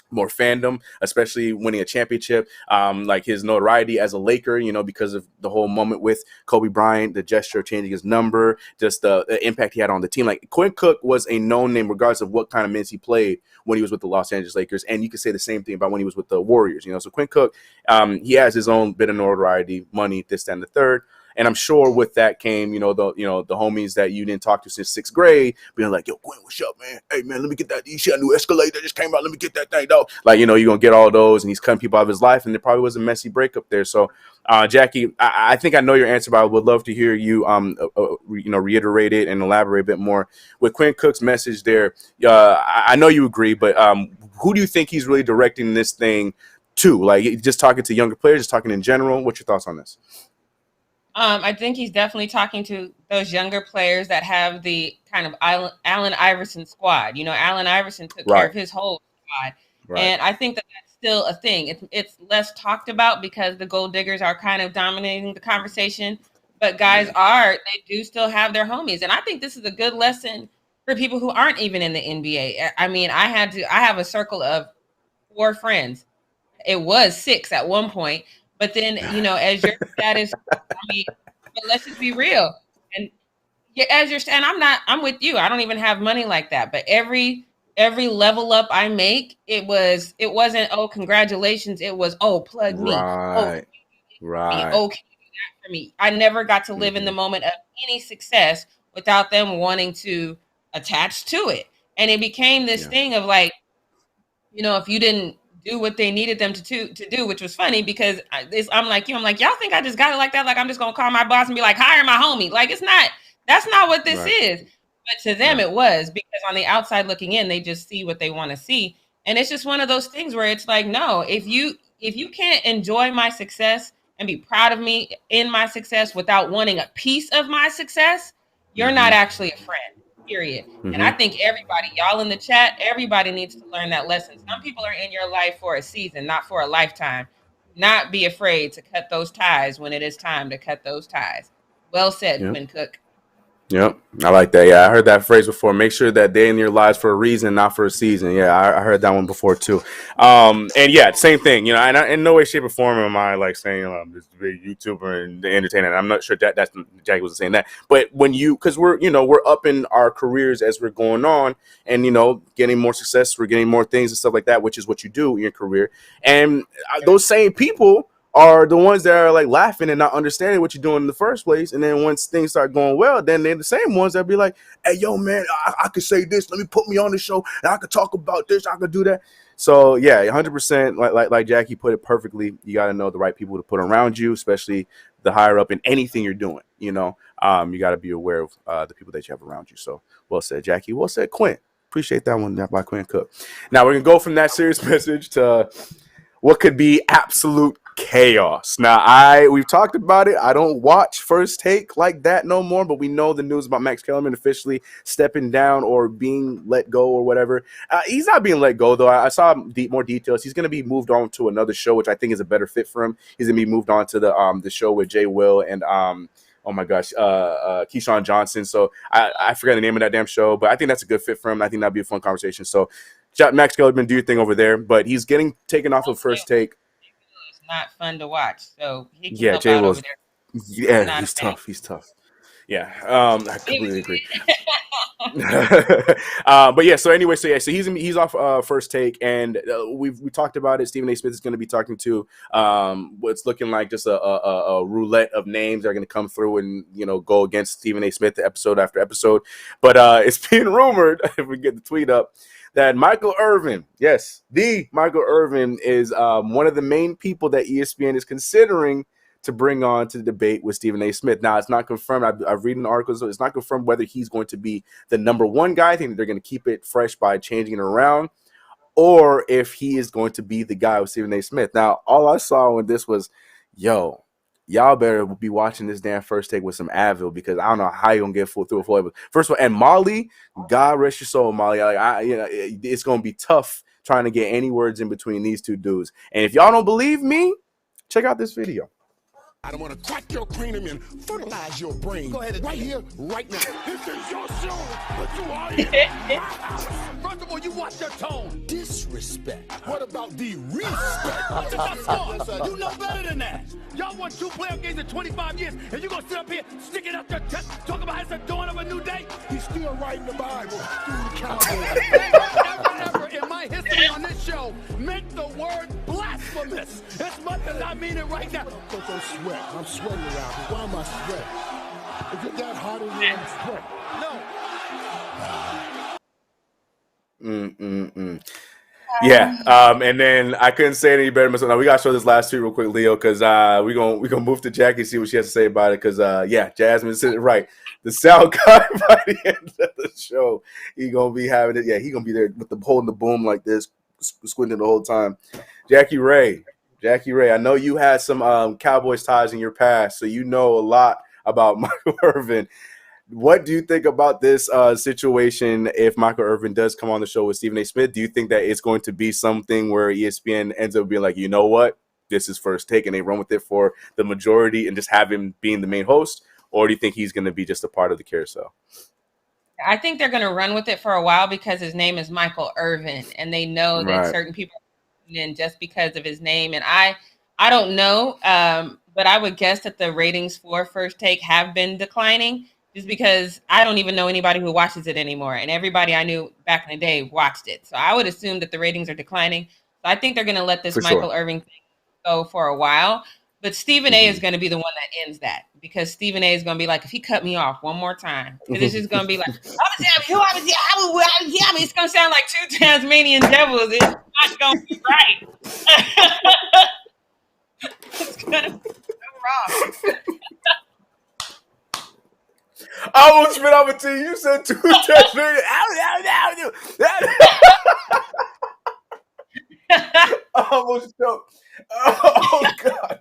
more fandom, especially winning a championship, like his notoriety as a Laker, because of the whole moment with Kobe Bryant, the gesture of changing his number, just the impact he had on the team. Like Quinn Cook was a known name regardless of what kind of minutes he played when he was with the Los Angeles Lakers. And you could say the same thing about when he was with the Warriors, So Quinn Cook, he has his own bit of notoriety, money, this, that, and the third. And I'm sure with that came, the homies that you didn't talk to since sixth grade, being like, yo, Quinn, what's up, man? Hey, man, let me get that. You see a new Escalade that just came out. Let me get that thing, though. Like, you're going to get all those. And he's cutting people out of his life. And there probably was a messy breakup there. So, Jackie, I think I know your answer, but I would love to hear you, reiterate it and elaborate a bit more. With Quinn Cook's message there, I know you agree, but who do you think he's really directing this thing to? Like, just talking to younger players, just talking in general? What's your thoughts on this?
I think he's definitely talking to those younger players that have the kind of Allen Iverson squad. Allen Iverson took care of his whole squad. Right. And I think that that's still a thing. It's less talked about because the gold diggers are kind of dominating the conversation. But guys they do still have their homies. And I think this is a good lesson for people who aren't even in the NBA. I mean, I have a circle of 4 friends. It was 6 at one point. But then, as your status, but let's just be real. And I'm with you. I don't even have money like that. But every level up I make, it wasn't, oh, congratulations. It was, oh, plug me.
Right. Right.
Oh, can you do that for me? I never got to live in the moment of any success without them wanting to attach to it. And it became this thing of like, if you didn't do what they needed them to do, which was funny because I'm like, y'all think I just got it like that? Like, I'm just going to call my boss and be like, hire my homie. Like, that's not what this is. But to them, it was, because on the outside looking in, they just see what they want to see. And it's just one of those things where it's like, no, if you can't enjoy my success and be proud of me in my success without wanting a piece of my success, you're not actually a friend. Period. And I think everybody, y'all in the chat, everybody needs to learn that lesson. Some people are in your life for a season, not for a lifetime. Not be afraid to cut those ties when it is time to cut those ties. Well said, Quinn Cook.
Yep, I like that. Yeah, I heard that phrase before. Make sure that they're in your lives for a reason, not for a season. Yeah, I heard that one before too. And yeah, same thing. And in no way, shape, or form am I like saying this big YouTuber and the entertainer. I'm not sure that's Jackie was saying that. But because we're up in our careers as we're going on, and getting more success, we're getting more things and stuff like that, which is what you do in your career. And those same people are the ones that are like laughing and not understanding what you're doing in the first place. And then once things start going well, then they're the same ones that be like, hey, yo, man, I could say this. Let me put me on the show and I could talk about this. I could do that. So, yeah, 100%. Like Jackie put it perfectly. You got to know the right people to put around you, especially the higher up in anything you're doing. You got to be aware of the people that you have around you. So well said, Jackie. Well said, Quinn. Appreciate that one by Quinn Cook. Now we're going to go from that serious message to what could be absolute chaos. Now, we've talked about it. I don't watch First Take like that no more, but we know the news about Max Kellerman officially stepping down or being let go or whatever. He's not being let go, though. I saw more details. He's going to be moved on to another show, which I think is a better fit for him. He's going to be moved on to the show with Jay Will and oh my gosh, Keyshawn Johnson. So I forgot the name of that damn show, but I think that's a good fit for him. I think that'd be a fun conversation. So Max Kellerman, do your thing over there, but he's getting taken off of First Take.
It's not fun to watch. So he can help
Jay
out
Will's,
over there.
Yeah, he's tough. He's tough. Yeah, I completely agree. But yeah, so anyway, so he's off First Take, and we talked about it. Stephen A. Smith is going to be talking to what's looking like just a roulette of names that are going to come through and go against Stephen A. Smith episode after episode. But it's being rumored, if we get the tweet up, that Michael Irvin, yes, the Michael Irvin is one of the main people that ESPN is considering to bring on to the debate with Stephen A. Smith. Now, it's not confirmed. I've read an article, so it's not confirmed whether he's going to be the number one guy. I think they're going to keep it fresh by changing it around, or if he is going to be the guy with Stephen A. Smith. Now, all I saw when this was, y'all better be watching this damn First Take with some Advil, because I don't know how you're going to get through a full episode. First of all, and Molly, God rest your soul, Molly. It's going to be tough trying to get any words in between these two dudes. And if y'all don't believe me, check out this video.
I don't want to crack your cranium and fertilize your brain. Go ahead, right here, right now. This is your show, but you are in my house. First of all, you watch your tone. Disrespect. What about the respect? What's your score? You know better than that. Y'all won 2 playoff games in 25 years, and you gonna sit up here sticking out your chest, talking about it's the dawn of a new day? He's still writing the Bible. Never in my history on this show meant the word blasphemous as much as I mean it right now. Don't sweat. I'm sweating around here. Why am I sweating? Is it that hot in here? I'm sweating. No.
Yeah, and then I couldn't say it any better myself. Now we gotta show this last tweet real quick, Leo, because we gonna move to Jackie, see what she has to say about it. Because yeah, Jasmine said it right. The sound guy by the end of the show, he gonna be having it. Yeah, he gonna be there with the holding the boom like this, squinting the whole time. Jackie Ray, I know you had some Cowboys ties in your past, so you know a lot about Michael Irvin. What do you think about this situation if Michael Irvin does come on the show with Stephen A. Smith? Do you think that it's going to be something where ESPN ends up being like, you know what, this is First Take, and they run with it for the majority and just have him being the main host? Or do you think he's going to be just a part of the carousel?
I think they're going to run with it for a while because his name is Michael Irvin, and they know that certain people are in just because of his name. And I don't know, but I would guess that the ratings for First Take have been declining just because I don't even know anybody who watches it anymore. And everybody I knew back in the day watched it. So I would assume that the ratings are declining. So I think they're going to let this Michael Irvin thing go for a while. But Stephen A. is going to be the one that ends that, because Stephen A. is going to be like, if he cut me off one more time, because it's just going to be like, it's going to sound like 2 Tasmanian devils. It's not going to be right. It's going to be so wrong.
I almost spit off a team. You said 2 Tasmanian. I almost choked. Oh, God.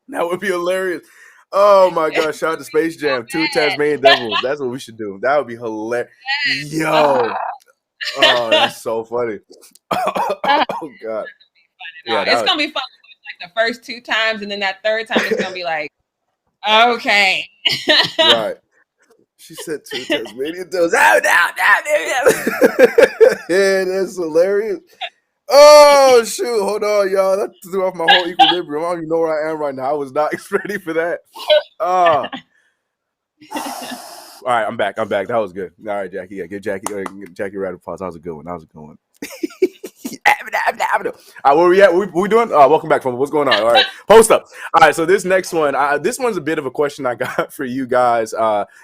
That would be hilarious. Oh, my God. Shout out to Space Jam. 2 Tasmanian devils. That's what we should do. That would be hilarious. Yo. Oh, that's so funny. Oh, God.
Yeah, it's going to be fun like the first 2 times, and then that third time it's going to be like, okay.
Right. She said 2 Tasmanian devils. Yeah, that's hilarious. Oh, shoot. Hold on, y'all. That threw off my whole equilibrium. I don't even know where I am right now. I was not ready for that. All right, I'm back. That was good. All right, Jackie. Yeah, get Jackie a round of applause. That was a good one. All right, where we at? What we doing? Welcome back, Fumble. What's going on? All right, post up. All right, so this next one, this one's a bit of a question I got for you guys.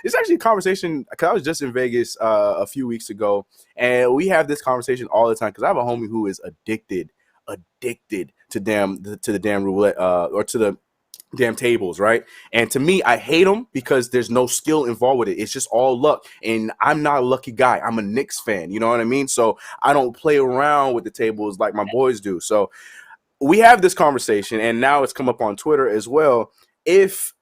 It's actually a conversation, because I was just in Vegas a few weeks ago, and we have this conversation all the time because I have a homie who is addicted to the damn roulette or to the damn tables, right? And to me, I hate them because there's no skill involved with it. It's just all luck, and I'm not a lucky guy. I'm a Knicks fan, you know what I mean? So I don't play around with the tables like my boys do. So we have this conversation, and now it's come up on Twitter as well. If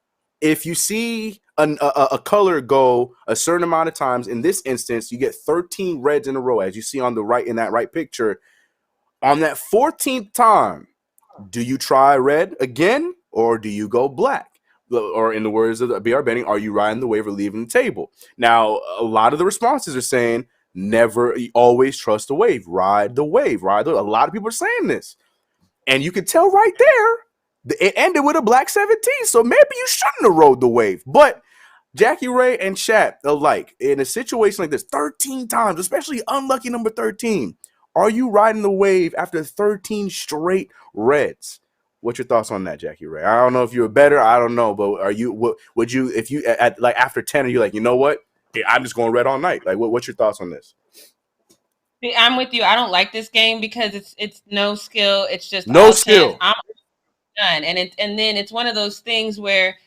you see a color go a certain amount of times, in this instance, you get 13 reds in a row, as you see on the right in that right picture. On that 14th time, do you try red again, or do you go black? Or in the words of the BR Benning, are you riding the wave or leaving the table? Now, a lot of the responses are saying never, always trust the wave, ride the wave, a lot of people are saying this. And you can tell right there, it ended with a black 17, so maybe you shouldn't have rode the wave. But Jackie Ray and Shat alike, in a situation like this, 13 times, especially unlucky number 13, are you riding the wave after 13 straight reds? What's your thoughts on that, Jackie Ray? I don't know if you were better. I don't know, but would you, if you at like after 10, are you like, you know what? I'm just going red all night. Like, what's your thoughts on this?
I'm with you. I don't like this game because it's no skill. It's just
no skill.
Chance. I'm done, and then it's one of those things where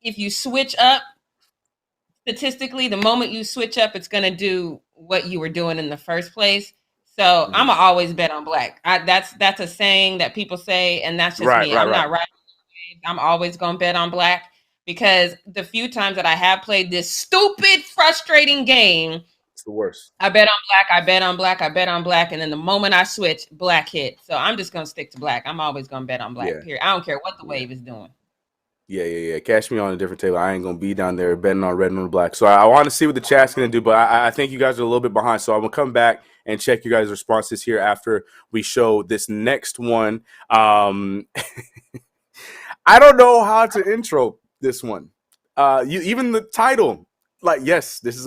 if you switch up, statistically, the moment you switch up, it's gonna do what you were doing in the first place. So I'm always bet on black. That's a saying that people say, and that's just me. I'm not right. I'm always gonna bet on black because the few times that I have played this stupid, frustrating game,
It's the worst.
I bet on black, I bet on black, I bet on black, and then the moment I switch, black hit. So I'm just gonna stick to black. I'm always gonna bet on black. Period. I don't care what the wave is doing.
Yeah. Catch me on a different table. I ain't gonna be down there betting on red and on black. So I want to see what the chat's gonna do, but I think you guys are a little bit behind. So I'm gonna come back and check you guys' responses here after we show this next one. I don't know how to intro this one. Even the title, like, yes, this is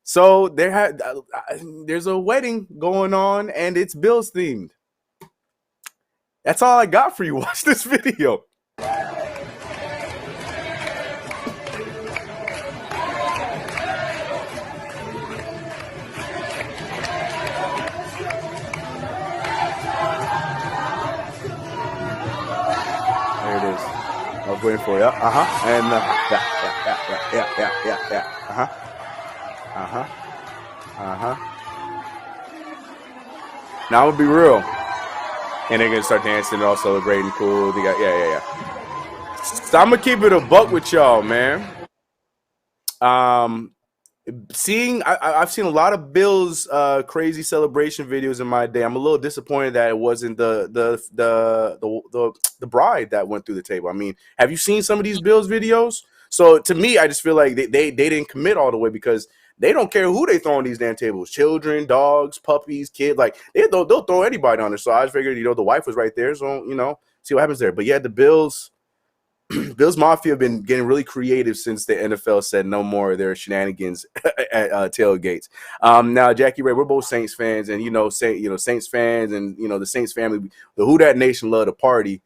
so there's a wedding going on and it's Bills themed. That's all I got for you. Watch this video. There it is. I was waiting for you. And yeah. Now I'm gonna be real. And they're gonna start dancing and all celebrating. Cool. They got yeah. So I'm gonna keep it a buck with y'all, man. I've seen a lot of Bills crazy celebration videos in my day. I'm a little disappointed that it wasn't the bride that went through the table. I mean, have you seen some of these Bills videos? So to me, I just feel like they didn't commit all the way because they don't care who they throw on these damn tables. Children, dogs, puppies, kids, like they'll throw anybody on there. So I just figured, the wife was right there. So, see what happens there. But yeah, the Bills Mafia have been getting really creative since the NFL said no more of their shenanigans at tailgates. Now, Jackie Ray, we're both Saints fans, and Saints fans, and the Saints family, the Who Dat Nation love to party.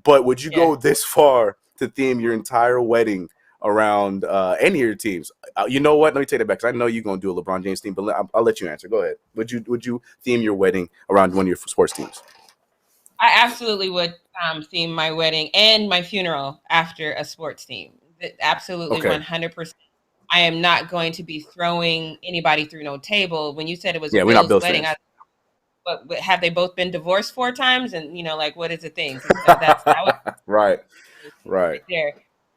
But would you go this far to theme your entire wedding around any of your teams? You know what? Let me take it back, because I know you're gonna do a LeBron James theme, but I'll let you answer. Go ahead. Would you theme your wedding around one of your sports teams?
I absolutely would theme my wedding and my funeral after a sports team. Absolutely, 100%. I am not going to be throwing anybody through no table. When you said it was a Bill's wedding, but have they both been divorced 4 times? And what is the thing? That's
right
there.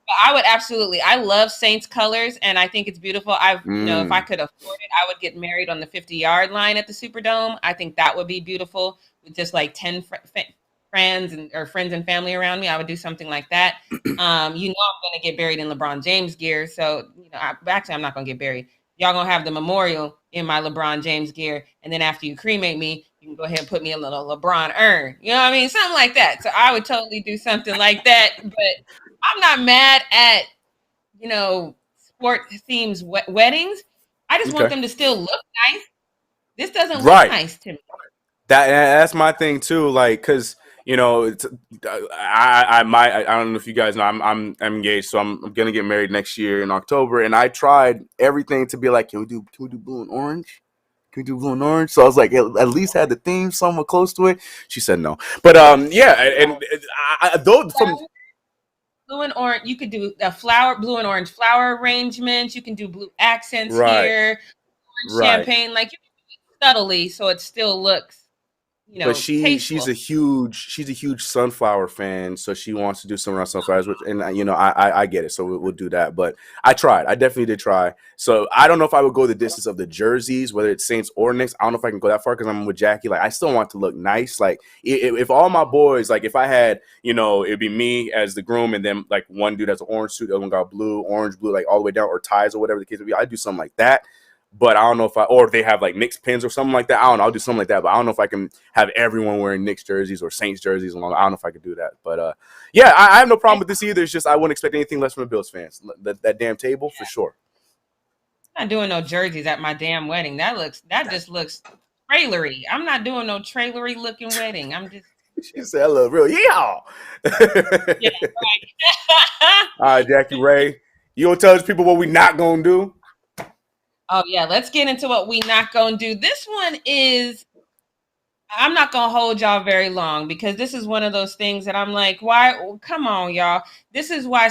But I would absolutely. I love Saints colors, and I think it's beautiful. If I could afford it, I would get married on the 50-yard line at the Superdome. I think that would be beautiful. Just like 10 friends and family around me, I would do something like that. I'm going to get buried in LeBron James gear. So, actually, I'm not going to get buried. Y'all going to have the memorial in my LeBron James gear. And then after you cremate me, you can go ahead and put me in a little LeBron urn. You know what I mean? Something like that. So I would totally do something like that. But I'm not mad at, sport themes weddings. I just want them to still look nice. This doesn't look nice to me.
That's my thing too. Like, cause I don't know if you guys know, I'm engaged, so I'm gonna get married next year in October, and I tried everything to be like, can we do blue and orange? Can we do blue and orange? So I was like, at least had the theme somewhat close to it. She said no, but
blue and orange. You could do blue and orange flower arrangements. You can do blue accents here, orange champagne, like you can do it subtly so it still looks.
But she's a huge sunflower fan, so she wants to do some around sunflowers, and I get it, so we'll do that. But I definitely did try. So I don't know if I would go the distance of the jerseys, whether it's Saints or Knicks. I don't know if I can go that far because I'm with Jackie. Like, I still want to look nice. Like, if all my boys, like, if I had, it'd be me as the groom, and then like one dude has an orange suit, the other one got orange, blue, like all the way down, or ties or whatever the case would be. I'd do something like that. But I don't know if they have like Knicks pins or something like that. I don't know. I'll do something like that. But I don't know if I can have everyone wearing Knicks jerseys or Saints jerseys along. I don't know if I could do that. But I have no problem with this either. It's just I wouldn't expect anything less from the Bills fans. That damn table for sure.
I'm not doing no jerseys at my damn wedding. That just looks trailery. I'm not doing no trailery looking wedding. I'm just.
She said, "I love real, yeah."
Yeah, right.
All right, Jackie Ray, you gonna tell us people what we not gonna do?
Oh, yeah. Let's get into what we not going to do. This one is, I'm not going to hold y'all very long because this is one of those things that I'm like, why? Come on, y'all. This is why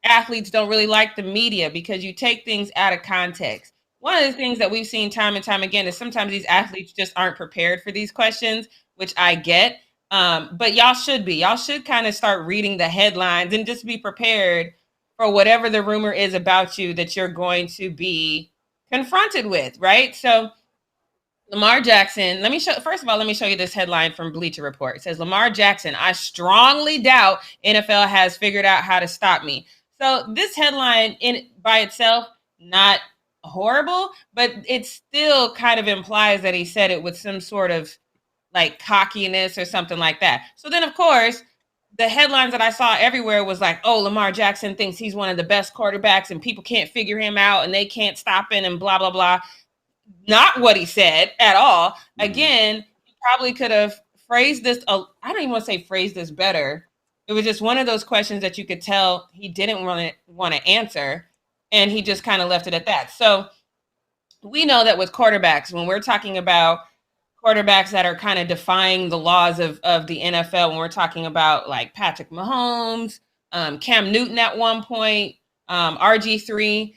athletes don't really like the media, because you take things out of context. One of the things that we've seen time and time again is sometimes these athletes just aren't prepared for these questions, which I get. But y'all should be. Y'all should kind of start reading the headlines and just be prepared for whatever the rumor is about you that you're going to be confronted with, right? So Lamar Jackson, first of all, let me show you this headline from Bleacher Report. It says, Lamar Jackson, I strongly doubt NFL has figured out how to stop me. So this headline by itself, not horrible, but it still kind of implies that he said it with some sort of like cockiness or something like that. So then, of course, the headlines that I saw everywhere was like, oh, Lamar Jackson thinks he's one of the best quarterbacks and people can't figure him out and they can't stop him and blah, blah, blah. Not what he said at all. Again, he probably could have phrased this. I don't even want to say phrased this better. It was just one of those questions that you could tell he didn't want to answer, and he just kind of left it at that. So we know that with quarterbacks, when we're talking about quarterbacks that are kind of defying the laws of the NFL, when we're talking about like Patrick Mahomes, Cam Newton at one point, RG3,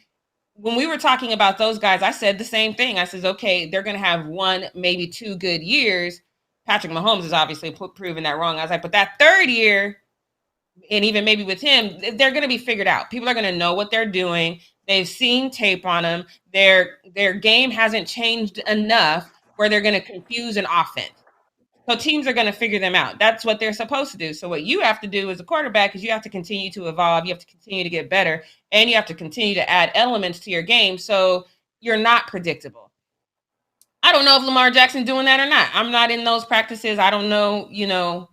when we were talking about those guys, I said the same thing. I says, okay, they're going to have 1, maybe 2 good years. Patrick Mahomes is obviously proving that wrong. I was like, but that third year, and even maybe with him, they're going to be figured out. People are going to know what they're doing. They've seen tape on them. Their game hasn't changed enough where they're going to confuse an offense. So teams are going to figure them out. That's what they're supposed to do. So what you have to do as a quarterback is you have to continue to evolve. You have to continue to get better, and you have to continue to add elements to your game so you're not predictable. I don't know if Lamar Jackson's doing that or not. I'm not in those practices. I don't know,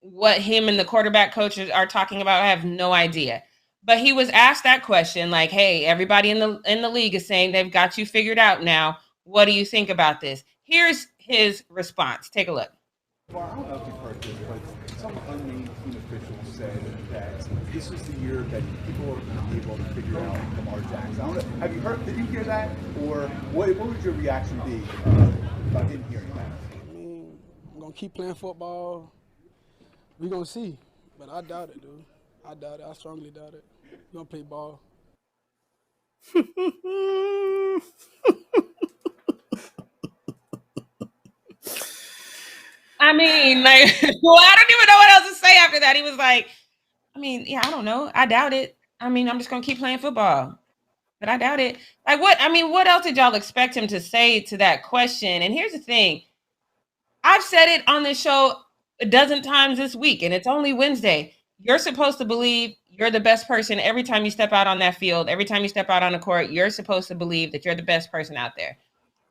what him and the quarterback coaches are talking about. I have no idea. But he was asked that question like, hey, everybody in the league is saying they've got you figured out now. What do you think about this? Here's his response. Take a look.
Well, I don't know if you've heard this, but some unnamed team officials said that this was the year that people were going to be able to figure out Lamar Jackson. I don't know, have you heard? Did you hear that, or what would your reaction be about him hearing that?
I mean, I'm gonna keep playing football. We're gonna see, but I doubt it, dude. I doubt it. I strongly doubt it. We're gonna play ball.
I mean, like, well, I don't even know what else to say after that. He was like, I mean, yeah, I don't know. I doubt it. I mean, I'm just going to keep playing football. But I doubt it. Like, what else did y'all expect him to say to that question? And here's the thing. I've said it on this show a dozen times this week, and it's only Wednesday. You're supposed to believe you're the best person every time you step out on that field. Every time you step out on the court, you're supposed to believe that you're the best person out there.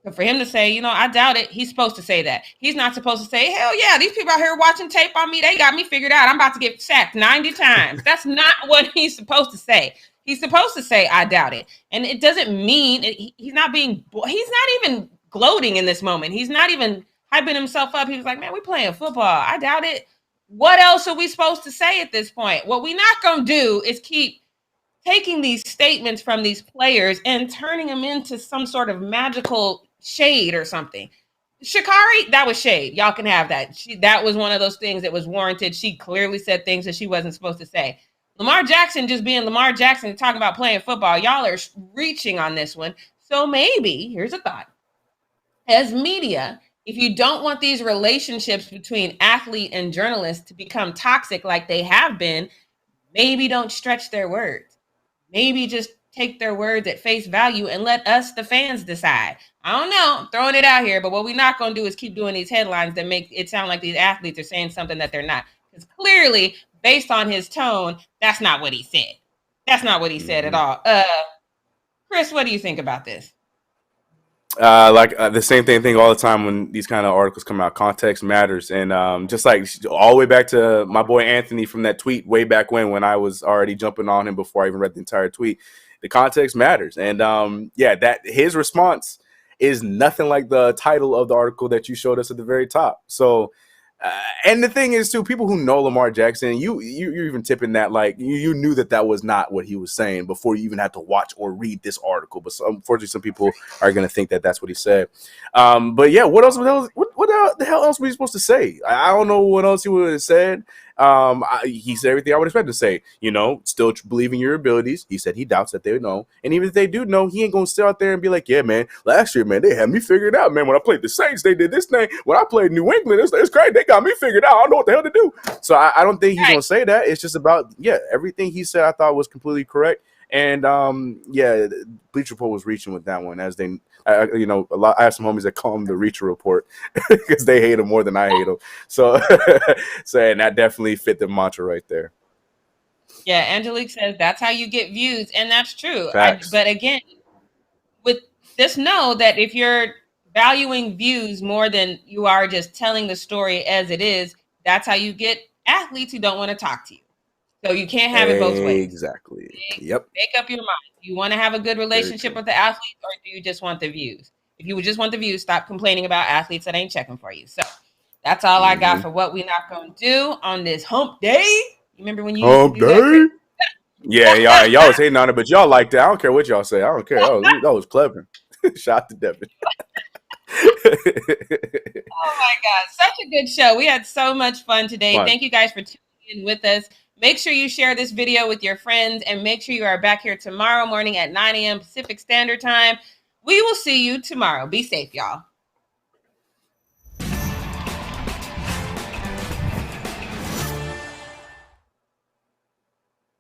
But for him to say, I doubt it, he's supposed to say that. He's not supposed to say, hell yeah, these people out here watching tape on me, they got me figured out. I'm about to get sacked 90 times. That's not what he's supposed to say. He's supposed to say, I doubt it. And it doesn't mean, he's not even gloating in this moment. He's not even hyping himself up. He was like, man, we playing football. I doubt it. What else are we supposed to say at this point? What we're not going to do is keep taking these statements from these players and turning them into some sort of magical shade or something. Sha'Carri, that was shade. Y'all can have that. That was one of those things that was warranted. She clearly said things that she wasn't supposed to say. Lamar Jackson just being Lamar Jackson talking about playing football. Y'all are reaching on this one. So maybe, here's a thought. As media, if you don't want these relationships between athlete and journalist to become toxic like they have been, maybe don't stretch their words. Maybe just take their words at face value and let us, the fans, decide. I don't know. I'm throwing it out here, but what we're not going to do is keep doing these headlines that make it sound like these athletes are saying something that they're not. Because clearly, based on his tone, that's not what he said. That's not what he said at all. Chris, what do you think about this?
The same thing all the time when these kind of articles come out. Context matters, and just like all the way back to my boy Anthony from that tweet way back when I was already jumping on him before I even read the entire tweet. The context matters, and that his response is nothing like the title of the article that you showed us at the very top. So. And the thing is, too, people who know Lamar Jackson, you're even tipping that like you knew that was not what he was saying before you even had to watch or read this article. But unfortunately, some people are going to think that that's what he said. But yeah, what the hell else were you supposed to say? I don't know what else he would have said. He said everything I would expect to say. Still believing your abilities. He said he doubts that they know, and even if they do know, he ain't gonna sit out there and be like, "Yeah, man, last year, man, they had me figured out, man. When I played the Saints, they did this thing. When I played New England, it's great. They got me figured out. I don't know what the hell to do." So I don't think he's gonna say that. It's just about everything he said. I thought was completely correct, And yeah, Bleacher Report was reaching with that one, as they, you know, I have some homies that call him the Reacher Report because they hate him more than I hate him. So, and that definitely fit the mantra right there.
Yeah, Angelique says that's how you get views, and that's true. But again, with just know that if you're valuing views more than you are just telling the story as it is, that's how you get athletes who don't want to talk to you. So you can't have it both ways.
Exactly.
Make up your mind. Do you want to have a good relationship with the athlete, or do you just want the views? If you would just want the views, stop complaining about athletes that ain't checking for you. So that's all I got for what we not gonna do on this hump day. You remember when you used to do that?
Yeah, y'all was hating on it, but y'all liked it. I don't care what y'all say. I don't care. That was clever. Shout to Devin.
Oh my God, such a good show. We had so much fun today. Thank you guys for tuning in with us. Make sure you share this video with your friends, and make sure you are back here tomorrow morning at 9 a.m. Pacific Standard Time. We will see you tomorrow. Be safe, y'all.